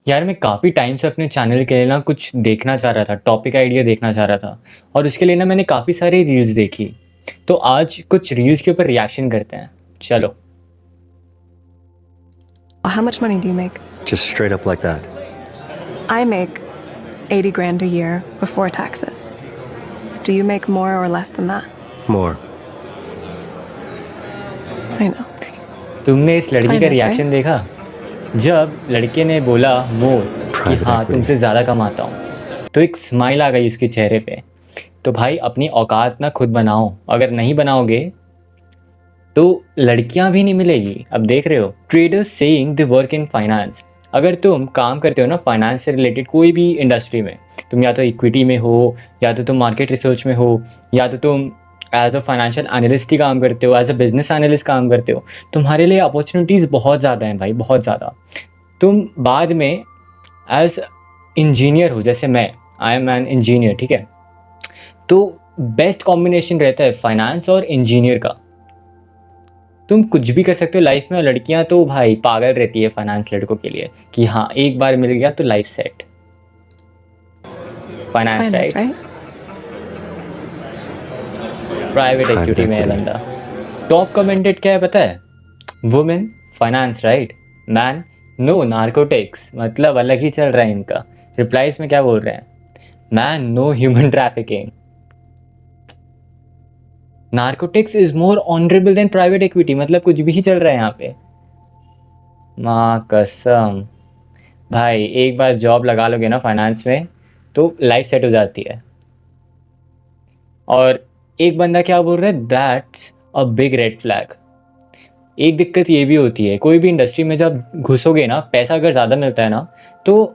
यार मैं काफ़ी टाइम से अपने चैनल के लिए ना कुछ देखना चाह रहा था, टॉपिक आइडिया देखना चाह रहा था और उसके लिए ना मैंने काफ़ी सारी रील्स देखी। तो आज कुछ रील्स के ऊपर रिएक्शन करते हैं। चलो। How much money do you make? Just straight up like that. I make 80 grand a year before taxes. Do you make more or less than that? More. I know. तुमने इस लड़की का Finance, reaction right? देखा जब लड़के ने बोला मोर कि Private हाँ equity. तुमसे ज़्यादा कमाता हूँ, तो एक स्माइल आ गई उसके चेहरे पे। तो भाई अपनी औकात ना खुद बनाओ, अगर नहीं बनाओगे तो लड़कियां भी नहीं मिलेगी। अब देख रहे हो, traders saying the work in finance. अगर तुम काम करते हो ना फाइनेंस से रिलेटेड कोई भी इंडस्ट्री में, तुम या तो इक्विटी में हो, या तो तुम मार्केट रिसर्च में हो, या तो तुम एज अ फाइनेंशियल एनालिस्ट ही काम करते हो, एज अ बिजनेस एनालिस्ट काम करते हो, तुम्हारे लिए अपॉर्चुनिटीज़ बहुत ज़्यादा हैं भाई, बहुत ज़्यादा। तुम बाद में एज इंजीनियर हो, जैसे मैं, आई एम एन इंजीनियर, ठीक है, तो बेस्ट कॉम्बिनेशन रहता है फाइनेंस और इंजीनियर का। तुम कुछ भी कर सकते हो लाइफ में, और लड़कियां तो भाई पागल रहती है फाइनेंस लड़कों के लिए कि हाँ एक बार मिल गया तो life set. Finance Finance, right, right? Private Private equity में है equity. बंदा। टॉप कमेंटेड क्या है पता है? Women finance right, man no narcotics. मतलब अलग ही चल रहा है इनका। रिप्लाईज में क्या बोल रहे हैं? Man no human trafficking, narcotics is more honourable than private equity. मतलब कुछ भी चल रहा है यहाँ पे। माँ कसम भाई, एक बार जॉब लगा लोगे ना फाइनेंस में तो लाइफ सेट हो जाती है। और एक बंदा क्या बोल रहा है, that's a big red flag. एक दिक्कत ये भी होती है, कोई भी इंडस्ट्री में जब घुसोगे ना, पैसा अगर ज़्यादा मिलता है ना, तो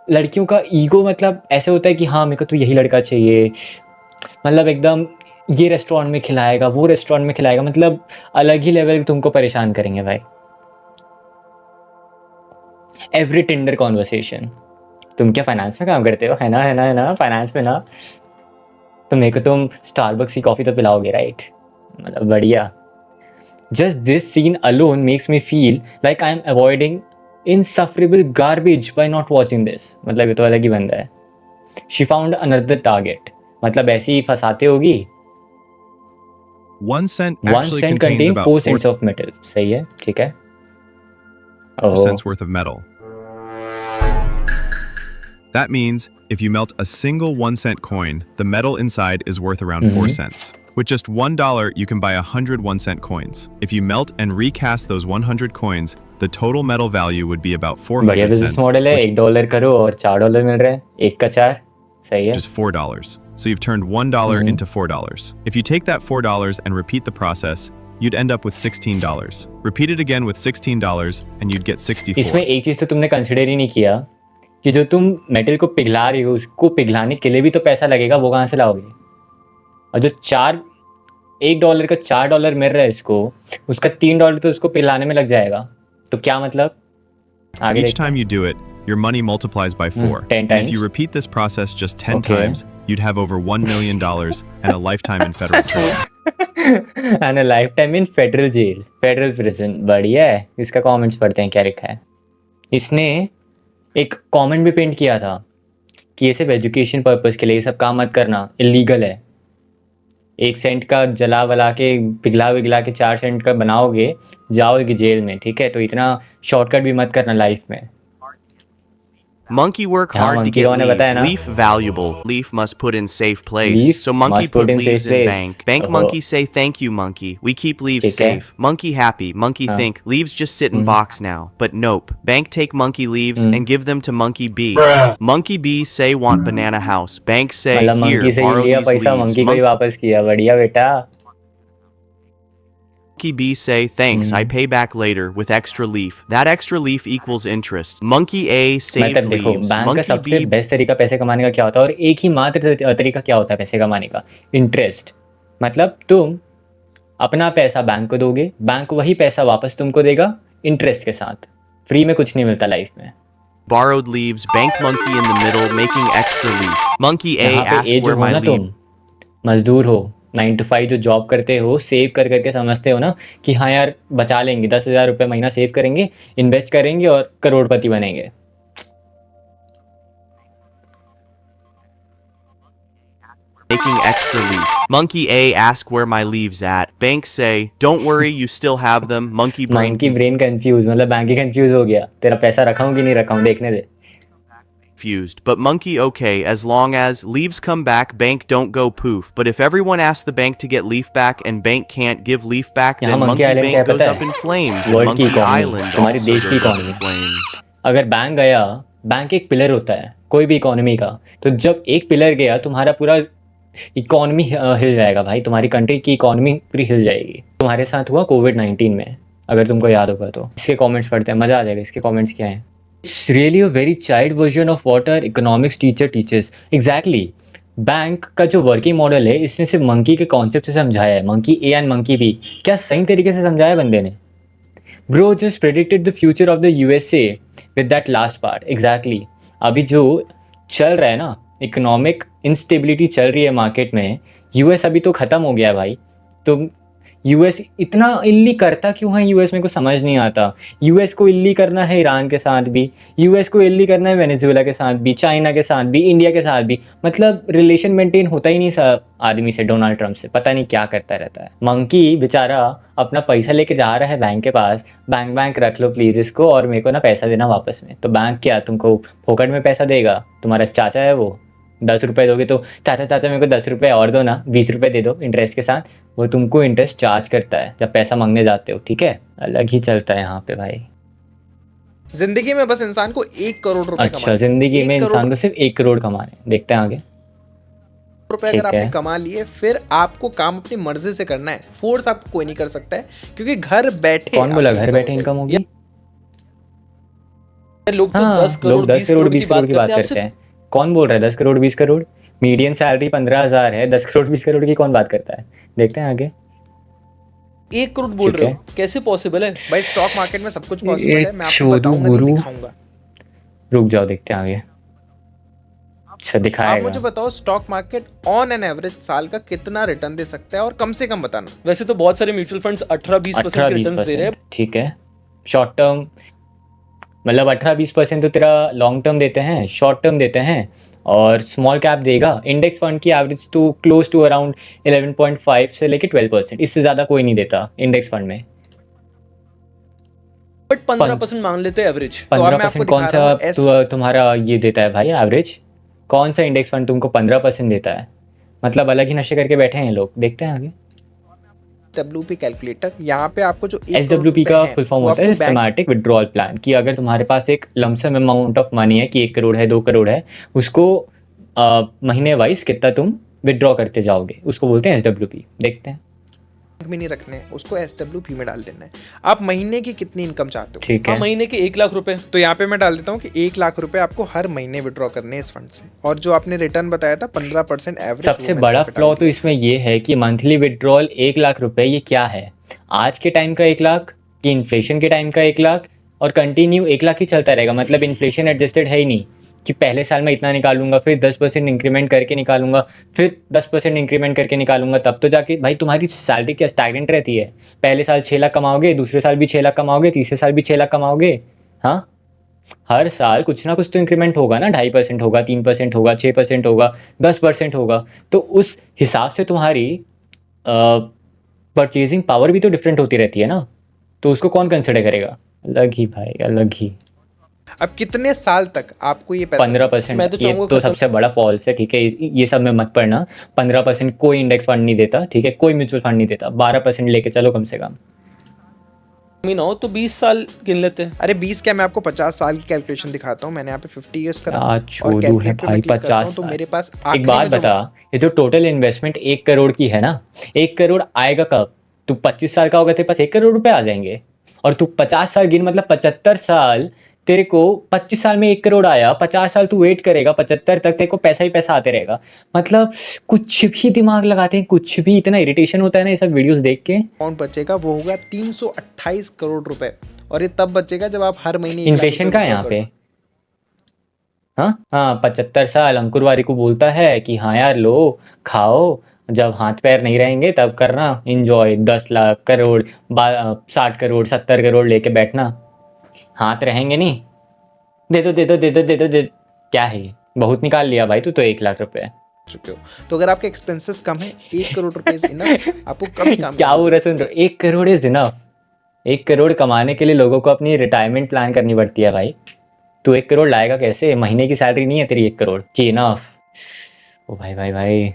लड़कियों का ईगो मतलब ऐसे होता है कि हाँ मेरे को तो यही लड़का चाहिए। मतलब एकदम ये रेस्टोरेंट में खिलाएगा, वो रेस्टोरेंट में खिलाएगा, मतलब अलग ही लेवल तुमको परेशान करेंगे भाई। Every tender conversation. तुम क्या फाइनेंस में काम करते हो? है ना, है ना, है ना, फाइनेंस में ना, तो मेरे को तुम स्टारबक्स की कॉफ़ी तो पिलाओगे राइट? मतलब बढ़िया। Just this scene alone makes me feel like I am avoiding insufferable garbage by not watching this. मतलब ये तो अलग ही बंदा है। She found another target. मतलब ऐसे ही फंसाते होगी। 1 cent 1 actually cent contains contain about 4 4 cents of metal. सही है, ठीक है। ओह, cents worth of metal. That means if you melt a single 1 cent coin, the metal inside is worth around 4 cents. With just $1, you can buy 100 1 cent coins. If you melt and recast those 100 coins, the total metal value would be about बढ़िया 400 business cents, model है। which $1 करो और $4 मिल रहे हैं, एक का 4। सही है। is $4. So you've turned $1 into $4. If you take that $4 and repeat the process, you'd end up with $16. Repeat it again with $16 and you'd get 64. इसमें एक चीज़ तो तुमने कंसिडर ही नहीं किया कि जो तुम मेटल को पिघला रही हो, उसको पिघलाने के लिए भी तो पैसा लगेगा, वो कहाँ से लाओगे? और जो $1 का $4 मिल रहा है इसको, उसका $3 तो उसको पिघलाने में लग जाएगा। तो क्या मतलब? आगे Each देखते हैं। time you do it, your money multiplies by 4. 10 And if times. you repeat this process just 10 Okay. times, you'd have over $1 million and a lifetime in federal prison. And a lifetime in federal jail, federal prison. बढ़िया है। इसका comments पढ़ते हैं क्या लिखा है। इसने एक कमेंट भी पेंट किया था कि ये सिर्फ एजुकेशन पर्पस के लिए, ये सब काम मत करना, इलीगल है। 1 सेंट का जला वला के पिघला विघला के 4 सेंट का बनाओगे, जाओगे जेल में, ठीक है? तो इतना शॉर्टकट भी मत करना लाइफ में। Monkey work हाँ, hard to monkey get का मैंने बताया leaf. ना। Leaf valuable. Leaf must put in safe place. Leaf So monkey must put put in safe leaves in place. bank. Bank Oh. monkey say thank you monkey. We keep leaves ठीक है। safe. Monkey happy. Monkey think leaves just sit in box now. But nope. Bank take monkey leaves and give them to monkey B. Monkey B say want banana house. Bank say मतलब here monkey से ही borrow लिया these पैसा, leaves. Monkey को ही वापस किया। बढ़िया बेटा। Monkey B say thanks. I pay back later with extra leaf. That extra leaf equals interest. Monkey A saved मतलब देखो, leaves. बैंक का Monkey सबसे B बेस्ट तरीका पैसे कमाने का क्या होता है, और एक ही मात्र तरीका क्या होता है पैसे कमाने का? इंटरेस्ट। मतलब तुम अपना पैसा बैंक को दोगे, बैंक वही पैसा वापस तुमको देगा इंटरेस्ट के साथ। फ्री में कुछ नहीं मिलता लाइफ में। borrowed leaves. Bank monkey in the middle making extra leaf. Monkey A यहाँ पे asked ए जो where हो my ना, leaf. तुम मजदूर हो, 9 to 5 जो जॉब करते हो, सेव कर करके समझते हो ना कि हाँ यार बचा लेंगे, 10,000 रुपये महीना सेव करेंगे, इन्वेस्ट करेंगे और करोड़पति बनेंगे। making extra leaf. Monkey A ask where my leaves at. Bank say, don't worry, you still have them. Monkey brain monkey brain confuse, मतलब बैंक ही कंफ्यूज हो गया, तेरा पैसा रखाऊं कि नहीं रखाऊं देखने दे। confused, but monkey okay as long as leaves come back. Bank don't go poof. But if everyone asks the bank to get leaf back and bank can't give leaf back, यहाँ then monkey monkey island क्या bank goes पता up है? in flames and world की monkey economy, island तुम्हारे also देश की goes up in economy. flames. अगर bank गया, बैंक एक पिलर होता है कोई भी इकोनॉमी का, तो जब एक पिलर गया तुम्हारा पूरा इकोनॉमी हिल जाएगा भाई, तुम्हारी कंट्री की इकोनॉमी पूरी हिल जाएगी। तुम्हारे साथ हुआ कोविड-19 में, अगर तुमको याद होगा तो। इसके कमेंट्स पढ़ते हैं, मज़ा आ जाएगा। इसके कमेंट्स क्या हैं? It's really a very child version of what our economics teacher teachers. Exactly, bank का जो वर्किंग मॉडल है इसने सिर्फ मंकी के कॉन्सेप्ट से समझाया है, monkey A and monkey B. क्या सही तरीके से समझाया बंदे ने? Bro just predicted the future of the USA with that last part. Exactly. अभी जो चल रहा है ना, इकोनॉमिक इंस्टेबिलिटी चल रही है मार्केट में, यूएस अभी तो ख़त्म हो गया भाई। तो यूएस इतना इल्ली करता क्यों है? यूएस में को समझ नहीं आता। यूएस को इल्ली करना है ईरान के साथ भी, यूएस को इल्ली करना है वेनेजुएला के साथ भी, चाइना के साथ भी, इंडिया के साथ भी। मतलब रिलेशन मेंटेन होता ही नहीं सब आदमी से, डोनाल्ड ट्रम्प से। पता नहीं क्या करता रहता है। मंकी बेचारा अपना पैसा लेके जा रहा है बैंक के पास, बैंक रख लो प्लीज़ इसको और मेरे को ना पैसा देना वापस में। तो बैंक क्या तुमको फोकट में पैसा देगा? तुम्हारा चाचा है वो, 10 रुपये दोगे तो चाचा मेरे को 10 रुपये और दो ना, 20 रुपये दे दो इंटरेस्ट के साथ। वो तुमको इंटरेस्ट चार्ज करता है जब पैसा मांगने जाते हो, ठीक है? अलग ही चलता है यहाँ पे भाई। जिंदगी में बस इंसान को 1 करोड़ रुपए अच्छा, जिंदगी में इंसान को सिर्फ 1 करोड़ कमाने, देखते हैं आगे। रुपए अगर आपने कमा लिए, फिर आपको काम अपनी मर्जी से करना है। फोर्स आपको कोई नहीं कर सकता है, क्योंकि घर बैठे। कौन बोला घर बैठे इनकम होगी? लोग तो हाँ, 10 करोड़ लोग 10 करोड़ 20 करोड़ की बात करते हैं। कौन बोल रहा है 10 करोड़ 20 करोड़? मीडियन सैलरी 15,000 है, 10 करोड़ 20 करोड़ की कौन बात करता है? देखते हैं आगे। 1 करोड़ बोल रहे हो, कैसे पॉसिबल है भाई? स्टॉक मार्केट में सब कुछ पॉसिबल है, मैं आपको बताऊंगा, नहीं दिखाऊंगा। रुक जाओ, देखते हैं आगे। अच्छा, दिखाएगा। आप मुझे बताओ, stock market on an average साल का कितना रिटर्न दे सकता है, और कम से कम बताना। वैसे तो बहुत सारे म्यूचुअल फंड्स 18-20% रिटर्न दे रहे हैं। ठीक है, शॉर्ट टर्म मतलब 18-20% तो तेरा लॉन्ग टर्म देते हैं, शॉर्ट टर्म देते हैं, और स्मॉल कैप देगा। इंडेक्स फंड की एवरेज तो क्लोज टू अराउंड 11.5 से लेके 12%, इससे ज़्यादा कोई नहीं देता इंडेक्स फंड में। बट 15% मान लेते हैं एवरेज। 15% कौन सा तुम्हारा ये देता है भाई एवरेज? कौन सा इंडेक्स फंड तुमको 15% देता है? मतलब अलग ही नशे करके बैठे हैं लोग। देखते हैं आगे। SWP कैलकुलेटर, यहाँ पे आपको जो SWP का फुल फॉर्म होता है सिस्टमैटिक विड्रॉल प्लान। कि अगर तुम्हारे पास एक लमसम अमाउंट ऑफ मनी है कि 1 करोड़ है, 2 करोड़ है, उसको महीने वाइज कितना तुम विड्रॉ करते जाओगे, उसको बोलते हैं SWP। देखते हैं। बैंक में नहीं रखने, उसको SWP में डाल देना है। आप महीने की कितनी इनकम चाहते हो? ठीक है, महीने के 1 लाख रुपए, तो यहाँ पे मैं डाल देता हूँ कि 1 लाख रुपए आपको हर महीने विड्रॉ करने हैं इस फंड से। और जो आपने रिटर्न बताया था 15% एवरेज, सबसे बड़ा फ्लॉ तो इसमें ये है कि मंथली विड्रॉल 1 लाख रुपए, ये क्या है? आज के टाइम का 1 लाख कि इन्फ्लेशन के टाइम का 1 लाख, और कंटिन्यू 1 लाख ही चलता रहेगा। मतलब इन्फ्लेशन एडजस्टेड है ही नहीं कि पहले साल में इतना निकालूंगा, फिर 10% इंक्रीमेंट करके निकालूंगा, फिर 10% इंक्रीमेंट करके निकालूंगा, तब तो जाके भाई तुम्हारी सैलरी क्या स्टैग्नेंट रहती है? पहले साल 6 लाख कमाओगे, दूसरे साल भी 6 लाख कमाओगे, तीसरे साल भी 6 लाख कमाओगे। हाँ, हर साल कुछ ना कुछ तो इंक्रीमेंट होगा ना। 2.5% होगा, 3% होगा, 6% होगा, 10% होगा। तो उस हिसाब से तुम्हारी परचेजिंग पावर भी तो डिफरेंट होती रहती है ना। तो उसको कौन कंसिडर करेगा? अलग ही भाई, अलग ही। अब कितने साल तक आपको ये पैसा? 15%। मैं तो ये तो सबसे बड़ा फॉल्स है, ठीक है? ये सब में मत पढ़ना। 15% कोई इंडेक्स फंड नहीं देता, ठीक है? कोई म्यूचुअल फंड नहीं देता। 12% लेके चलो कम से कम। ना हो तो 20 साल गिन लेते हैं। अरे 20 क्या, मैं आपको 50 साल की कैलकुलेशन दिखाता हूँ। मैंने यहाँ पे 50 ईयर्स करा और छोड़ू है भाई 50 तो मेरे पास एक बात बता, ये जो टोटल इन्वेस्टमेंट 1 करोड़ की है ना, 1 करोड़ आएगा कब? तू 25 साल का होगा, तेरे पास 1 करोड़ रुपए आ जाएंगे। और तू 50 साल गिन, मतलब 75 साल तेरे को 25 साल में 1 करोड़ आया, 50 साल तू वेट करेगा, 75 तक तेरे को पैसा ही पैसा आते रहेगा। मतलब कुछ भी दिमाग लगाते हैं, कुछ भी। इतना इरिटेशन होता है ना ये सब वीडियोस देख के। अमाउंट बचेगा वो होगा 328 करोड़ रुपए, और ये तब बचेगा जब आप हर महीने इन्फ्लेशन का है यहाँ पे। हाँ, 75 साल अंकुर वारी को बोलता है कि हाँ यार लो खाओ, जब हाथ पैर नहीं रहेंगे तब करना एंजॉय। 10 लाख करोड़ 60 करोड़ 70 करोड़ लेके बैठना, हाथ रहेंगे नहीं। दे दो दे दो दे दो दे दो दे। क्या है ये? बहुत निकाल लिया भाई तू तो 1 लाख रुपए। चुके हो। तो अगर आपके एक्सपेंसेस कम है, 1 करोड़ रुपए इज इनफ, आपको कभी काम क्या हो रहा है, सुन रहे हो? 1 करोड़ इज इनफ। 1 करोड़ कमाने के लिए लोगों को अपनी रिटायरमेंट प्लान करनी पड़ती है भाई। तू 1 करोड़ लाएगा कैसे? महीने की सैलरी नहीं है तेरी 1 करोड़ की इनफ। ओ भाई भाई भाई,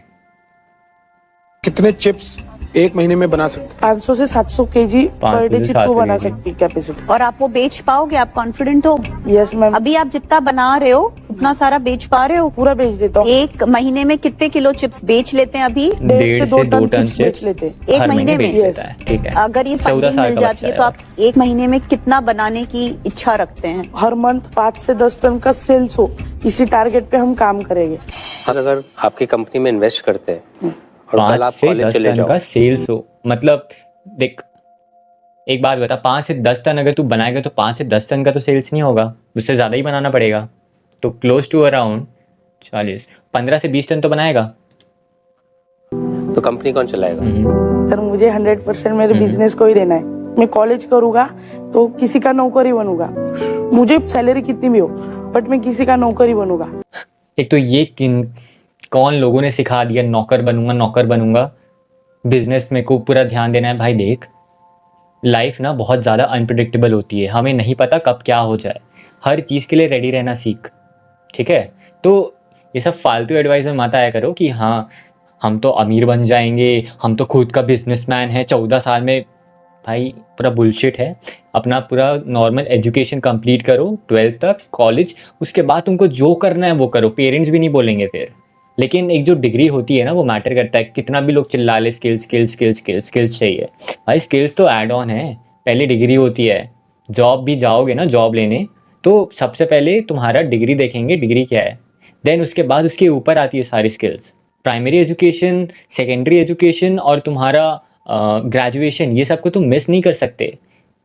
कितने चिप्स एक महीने में बना सकते 500 से 700 केजी पर 500 डे से चिप्स 700 वो बना kg। सकती कैपेसिटी। और आप वो बेच पाओगे? आप कॉन्फिडेंट हो? यस मैम, अभी आप जितना बना रहे हो उतना सारा बेच पा रहे हो? पूरा बेच देता हूँ। एक महीने में कितने किलो चिप्स बेच लेते हैं अभी? 1.5 से 2 टन चिप्स बेच लेते हैं। एक हर महीने में? बेच लेता है, ठीक है। अगर ये 14 फंडिंग साल मिल का जाती है बच्चा तो आप एक महीने में कितना बनाने की इच्छा रखते हैं? हर मंथ 5 से 10 टन का सेल्स हो, इसी टारगेट पे हम काम करेंगे। और अगर आपकी कंपनी में इन्वेस्ट करते हैं और कल 5 आप से कॉलेज 10 चले टन जाओ, का सेल्स हो, मतलब देख एक बात बता, 5 से 10 टन अगर तू बनाएगा तो 5 से 10 टन का तो सेल्स नहीं होगा, उससे ज़्यादा ही बनाना पड़ेगा। तो क्लोज टू अराउंड 40, 15 से 20 टन तो बनाएगा। तो कंपनी कौन चलाएगा? सर मुझे 100% मेरे बिजनेस को ही देना है। मैं कॉलेज करूँगा तो किसी का नौकरी बनूंगा, मुझे सैलरी कितनी भी हो, बट मैं किसी का नौकरी बनूंगा। एक तो ये कौन लोगों ने सिखा दिया नौकर बनूंगा नौकर बनूंगा, बिजनेस में को पूरा ध्यान देना है। भाई देख, लाइफ ना बहुत ज़्यादा अनप्रिडिक्टेबल होती है, हमें नहीं पता कब क्या हो जाए। हर चीज़ के लिए रेडी रहना सीख, ठीक है? तो ये सब फालतू एडवाइस में मत आया करो कि हाँ हम तो अमीर बन जाएंगे, हम तो खुद का बिजनेसमैन है 14 साल में। भाई पूरा बुलशिट है। अपना पूरा नॉर्मल एजुकेशन कंप्लीट करो, 12th तक कॉलेज, उसके बाद तुमको जो करना है वो करो, पेरेंट्स भी नहीं बोलेंगे फिर। लेकिन एक जो डिग्री होती है ना वो मैटर करता है। कितना भी लोग चिल्ला ले skills skills skills skills skills चाहिए, भाई स्किल्स तो ऐड ऑन है, पहले डिग्री होती है। जॉब भी जाओगे ना जॉब लेने, तो सबसे पहले तुम्हारा डिग्री देखेंगे, डिग्री क्या है, देन उसके बाद उसके ऊपर आती है सारी skills. Primary education, secondary education और तुम्हारा ग्रेजुएशन, ये सब को तुम मिस नहीं कर सकते।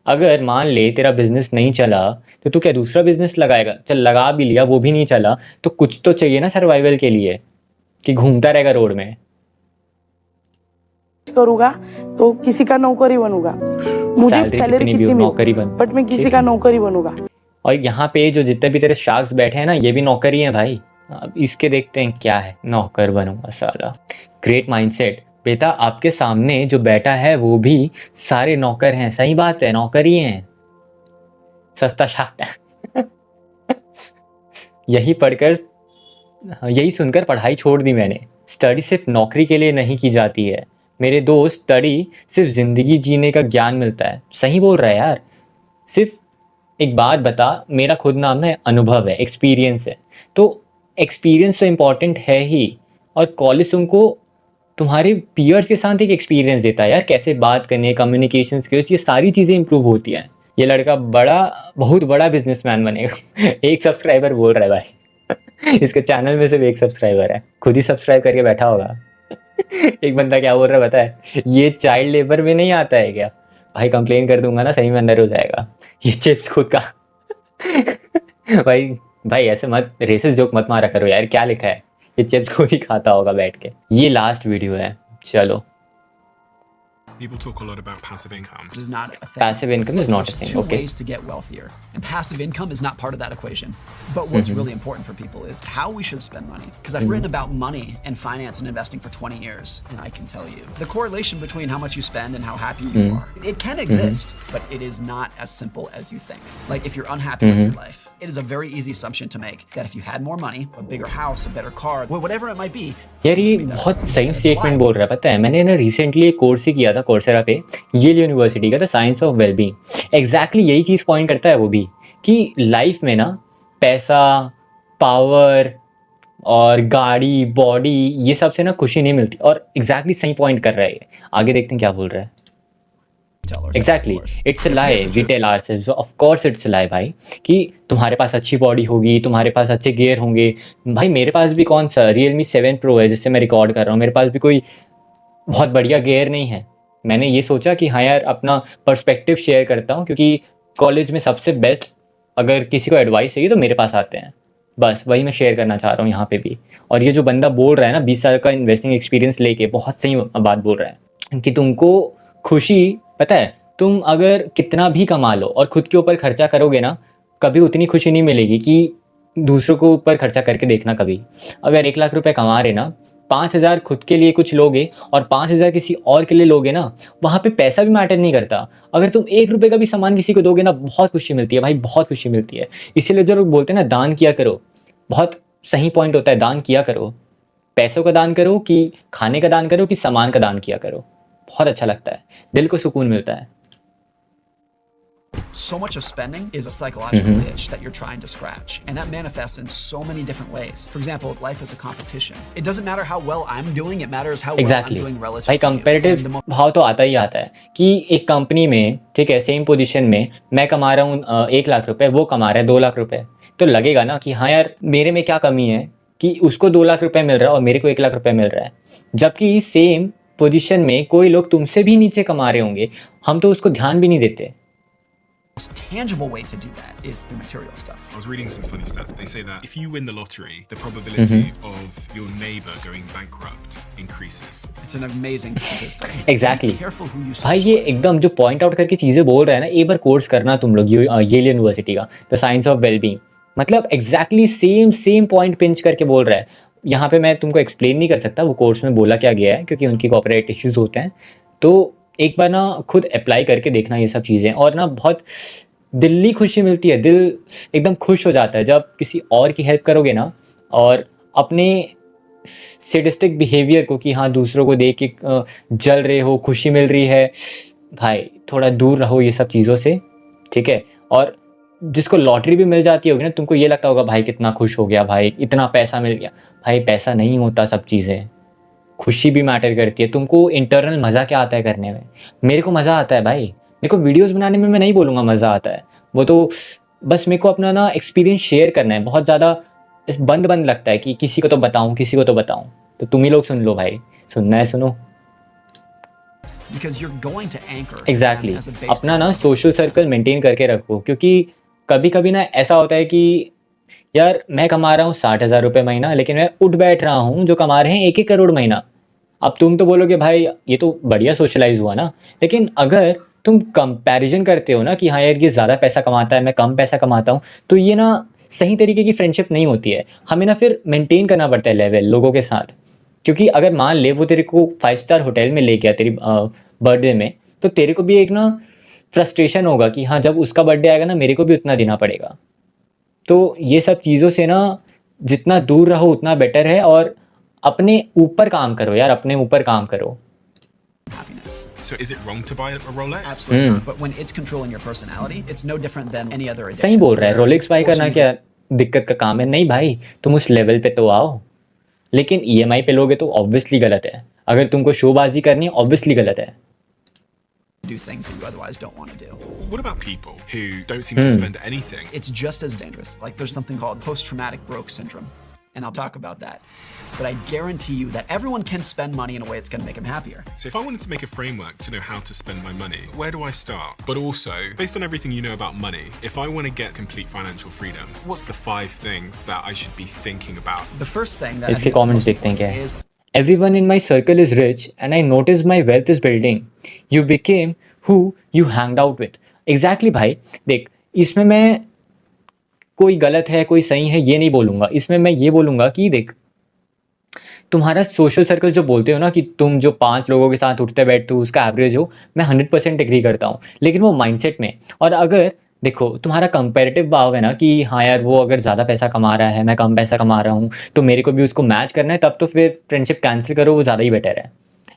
अगर मान ले तेरा बिजनेस नहीं चला तो तू क्या दूसरा बिजनेस लगाएगा? चल लगा भी लिया, वो भी नहीं चला, तो कुछ तो चाहिए ना सर्वाइवल के लिए, कि घूमता रहेगा रोड में। करूँगा तो किसी का नौकरी बनूंगा, मुझे Salary सैलरी कितनी भी कितनी हो, भी हो, नौकरी बन। बट मैं किसी का नौकरी बनूंगा। और यहाँ पे जो जितने भी तेरे शार्क्स बैठे हैं ना, ये भी नौकरी हैं भाई। अब इसके देखते हैं क्या है, नौकर बनूंगा साला। ग्रेट माइंडसेट बेटा, आपके सामने जो बैठा है वो भी सारे नौकर हैं। सही बात है, नौकर ही हैं। सस्ता शार्क टैंक। यही सुनकर पढ़ाई छोड़ दी मैंने। स्टडी सिर्फ नौकरी के लिए नहीं की जाती है मेरे दोस्त, स्टडी सिर्फ ज़िंदगी जीने का ज्ञान मिलता है। सही बोल रहा है यार। सिर्फ एक बात बता, मेरा खुद नाम ना अनुभव है, एक्सपीरियंस है। तो एक्सपीरियंस तो इम्पॉर्टेंट है ही, और कॉलेज तुमको तुम्हारे पीयर्स के साथ एक एक्सपीरियंस देता है यार, कैसे बात करनी है, कम्युनिकेशन स्किल्स, ये सारी चीज़ें इंप्रूव होती हैं। ये लड़का बहुत बड़ा बिजनेसमैन बनेगा। 1 सब्सक्राइबर बोल रहा है भाई। इसके चैनल में सिर्फ 1 सब्सक्राइबर है, खुद ही सब्सक्राइब करके बैठा होगा। एक बंदा क्या बोल रहा है पता है? ये चाइल्ड लेबर में नहीं आता है क्या? भाई कंप्लेन कर दूंगा ना, सही में अंदर हो जाएगा। ये चिप्स खुद का। भाई ऐसे मत रेसिस्ट जोक मत मारा करो यार। क्या लिखा है? ये चिप्स खुद ही खाता होगा बैठ के। ये लास्ट वीडियो है, चलो। People talk a lot about passive income. It is not a thing. Passive income is not a There's thing, two okay. ways to get wealthier, and passive income is not part of that equation. But what's really important for people is how we should spend money. Because I've written about money and finance and investing for 20 years, and I can tell you the correlation between how much you spend and how happy you are. It can exist, but it is not as simple as you think. Like if you're unhappy with your life, it is a very easy assumption to make that if you had more money, a bigger house, a better car, whatever it might be. यार ये बहुत सही statement बोल रहा है। पता है मैंने ना रिसेंटली एक कोर्स ही किया था कोर्सेरा पे, येल यूनिवर्सिटी का, the science of wellbeing. Exactly यही चीज़ पॉइंट करता है वो भी, कि लाइफ में ना पैसा, पावर और गाड़ी, बॉडी, ये सब से ना खुशी नहीं मिलती। और एग्जैक्टली सही पॉइंट कर रहा है ये। आगे देखते हैं क्या बोल रहा है। Exactly, it's a lie we tell ourselves. Of course it's a lie भाई, कि तुम्हारे पास अच्छी बॉडी होगी, तुम्हारे पास अच्छे गियर होंगे। भाई मेरे पास भी कौन सा Realme 7 Pro है जिससे मैं रिकॉर्ड कर रहा हूँ, मेरे पास भी कोई बहुत बढ़िया गियर नहीं है। मैंने ये सोचा कि हाँ यार अपना पर्सपेक्टिव शेयर करता हूँ, क्योंकि कॉलेज में सबसे बेस्ट अगर किसी को एडवाइस चाहिए तो मेरे पास आते हैं। बस वही मैं शेयर करना चाह रहा हूँ यहाँ पे भी। और ये जो बंदा बोल रहा है ना 20 साल का इन्वेस्टिंग एक्सपीरियंस लेके, बहुत सही बात बोल रहा है कि तुमको खुशी, पता है तुम अगर कितना भी कमा लो और खुद के ऊपर खर्चा करोगे ना, कभी उतनी खुशी नहीं मिलेगी कि दूसरों को ऊपर खर्चा करके देखना। कभी अगर 1 लाख रुपए कमा रहे ना, 5,000 खुद के लिए कुछ लोगे और 5,000 किसी और के लिए लोगे ना, वहाँ पे पैसा भी मैटर नहीं करता। अगर तुम 1 रुपये का भी सामान किसी को दोगे ना, बहुत खुशी मिलती है भाई, बहुत खुशी मिलती है। इसीलिए जो लोग बोलते हैं ना दान किया करो, बहुत सही पॉइंट होता है, दान किया करो। पैसों का दान करो कि खाने का दान करो कि सामान का दान किया करो, बहुत अच्छा लगता है, दिल को सुकून मिलता है। So much of spending is a psychological itch that you're trying to scratch, and that manifests in so many different ways. For example, life is a competition. It doesn't matter how well I'm doing, it matters how well I'm doing relative भाई to you. Comparative भाव तो आता ही आता है कि एक company में, ठीक है, सेम पोजीशन में मैं कमा रहा हूँ 1 लाख रुपए, वो कमा रहा है 2 लाख रुपए, तो लगेगा ना कि हाँ यार मेरे में क्या कमी है कि उसको 2 लाख रुपए मिल रहा है और मेरे को 1 लाख रुपए मिल रहा है। जबकि सेम पोजीशन में कोई लोग तुमसे भी नीचे कमा रहे होंगे, हम तो उसको ध्यान भी नहीं देते। most tangible way to do that is through material stuff. I was reading some funny stats. They say that if you win the lottery, the probability of your neighbor going bankrupt increases. It's an amazing statistic. Exactly. Be careful who you भाई ये एकदम जो point out करके चीज़ें बोल रहे हैं ना, एक बार कोर्स करना तुम लोग येल यूनिवर्सिटी का द साइंस ऑफ वेलबींग, मतलब एग्जैक्टली सेम पॉइंट पिंच करके बोल रहा है। यहाँ पे मैं तुमको एक्सप्लेन नहीं कर सकता वो कोर्स में बोला क्या गया है, क्योंकि उनकी कॉपीराइट इश्यूज़ होते हैं। तो एक बार ना खुद अप्लाई करके देखना ये सब चीज़ें, और ना बहुत दिल्ली खुशी मिलती है, दिल एकदम खुश हो जाता है जब किसी और की हेल्प करोगे ना, और अपने सैडिस्टिक बिहेवियर को कि हाँ दूसरों को देख के जल रहे हो, खुशी मिल रही है, भाई थोड़ा दूर रहो ये सब चीज़ों से, ठीक है। और जिसको लॉटरी भी मिल जाती होगी ना, तुमको ये लगता होगा भाई कितना खुश हो गया, भाई इतना पैसा मिल गया। भाई पैसा नहीं होता सब चीज़ें, खुशी भी मैटर करती है। तुमको इंटरनल मज़ा क्या आता है करने में? मेरे को मज़ा आता है भाई, मेरे को वीडियोस बनाने में मैं नहीं बोलूँगा मज़ा आता है, वो तो बस मेरे को अपना ना एक्सपीरियंस शेयर करना है। बहुत ज़्यादा बंद लगता है कि किसी को तो बताऊँ, तो तुम ही लोग सुन लो भाई, सुनना है सुनो। एग्जैक्टली अपना ना सोशल सर्कल मेंटेन करके रखो, क्योंकि कभी कभी ना ऐसा होता है कि यार मैं कमा रहा हूँ 60,000 रुपये महीना, लेकिन मैं उठ बैठ रहा हूँ जो कमा रहे हैं 1-1 करोड़ महीना। अब तुम तो बोलोगे भाई ये तो बढ़िया सोशलाइज हुआ ना, लेकिन अगर तुम कंपैरिजन करते हो ना कि हाँ यार ये ज़्यादा पैसा कमाता है, मैं कम पैसा कमाता हूँ, तो ये ना सही तरीके की फ्रेंडशिप नहीं होती है। हमें ना फिर मेंटेन करना पड़ता है लेवल लोगों के साथ, क्योंकि अगर मान ले वो तेरे को 5 स्टार होटल में ले गया तेरी बर्थडे में, तो तेरे को भी एक ना फ्रस्ट्रेशन होगा कि हाँ जब उसका बर्थडे आएगा ना मेरे को भी उतना देना पड़ेगा। तो ये सब चीज़ों से ना जितना दूर रहो उतना बेटर है, और अपने ऊपर काम करो यार, अपने ऊपर काम करो। So is it wrong to buy a Rolex? Absolutely not. But when it's controlling your personality, it's no different than any other addiction. सही बोल रहा है, रोलेक्स बाई करना क्या दिक्कत का काम है? नहीं भाई, तुम उस लेवल पे तो आओ, लेकिन EMI पे लोगे तो ऑब्वियसली गलत है। अगर तुमको शोबाजी करनी है ऑब्वियसली गलत है। Do things that you otherwise don't want to do. What about people who don't seem to spend anything? It's just as dangerous. Like there's something called post-traumatic broke syndrome, and I'll talk about that. But I guarantee you that everyone can spend money in a way that's going to make them happier. So if I wanted to make a framework to know how to spend my money, where do I start? But also, based on everything you know about money, if I want to get complete financial freedom, what's the 5 things that I should be thinking about? The first thing that इसके comments देखते हैं क्या है? Everyone in my circle is rich and I notice my wealth is building. You became who you hanged out with. Exactly भाई, देख इसमें मैं कोई गलत है कोई सही है ये नहीं बोलूँगा, इसमें मैं ये बोलूँगा कि देख तुम्हारा सोशल सर्कल जो बोलते हो ना कि तुम जो 5 लोगों के साथ उठते बैठते हो उसका एवरेज हो, मैं 100% एग्री करता हूँ, लेकिन वो माइंडसेट में। और अगर देखो तुम्हारा कंपैरेटिव भाव है ना कि हाँ यार वो अगर ज़्यादा पैसा कमा रहा है मैं कम पैसा कमा रहा हूँ तो मेरे को भी उसको मैच करना है, तब तो फिर फ्रेंडशिप कैंसिल करो, वो ज़्यादा ही बेटर है।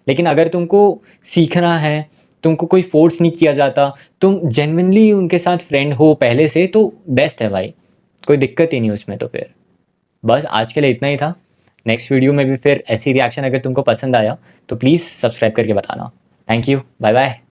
लेकिन अगर तुमको सीखना है, तुमको कोई फोर्स नहीं किया जाता, तुम जेन्युइनली उनके साथ फ्रेंड हो पहले से, तो बेस्ट है भाई, कोई दिक्कत ही नहीं उसमें। तो फिर बस आज के लिए इतना ही था। नेक्स्ट वीडियो में भी फिर ऐसी रिएक्शन अगर तुमको पसंद आया तो प्लीज़ सब्सक्राइब करके बताना। Thank you, bye bye.